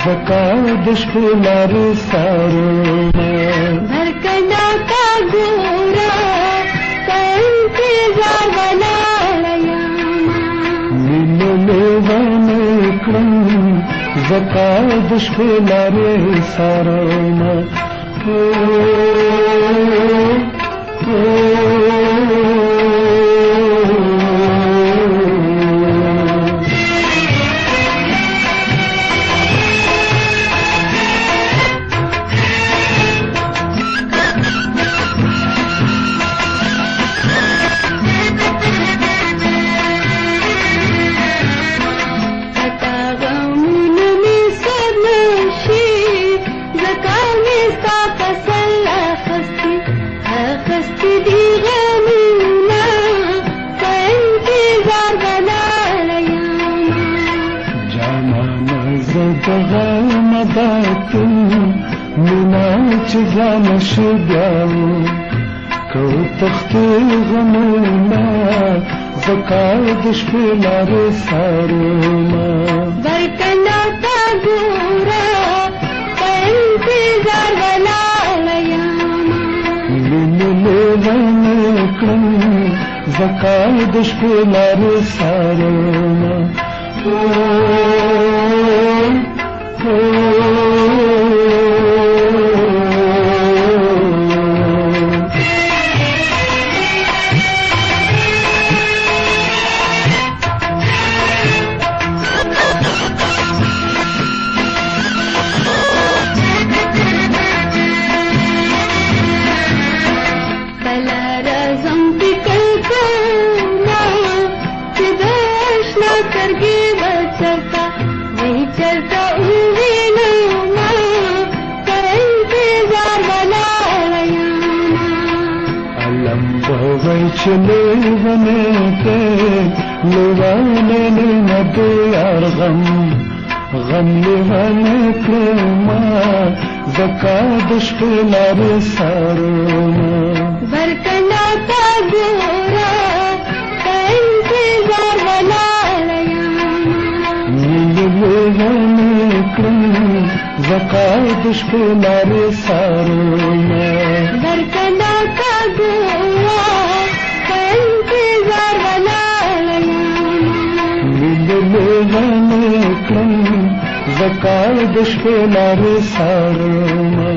زکا دشپلار سارما भरकना का गोरा इंतजार वलाया मिलने वनक्रम زکا دشپلار سارما غمداتم مناچ زانش بیاو کو تختی غمونا زکا دشپلار سارما भरकना का गोरा इंतजार वलाया मिलने वनक्रम زکا دشپلار سارما चलता इंतजार वलाया अलम बवैचले वनेते लेवाने नद यार गम गम लेवाने क्रमा زکا دشپلار سارما भरकना का गोरा इंतजार वलाया زکا دشپلار سارما भरकना का गोरा इंतजार वलाया زکا دشپلار سارما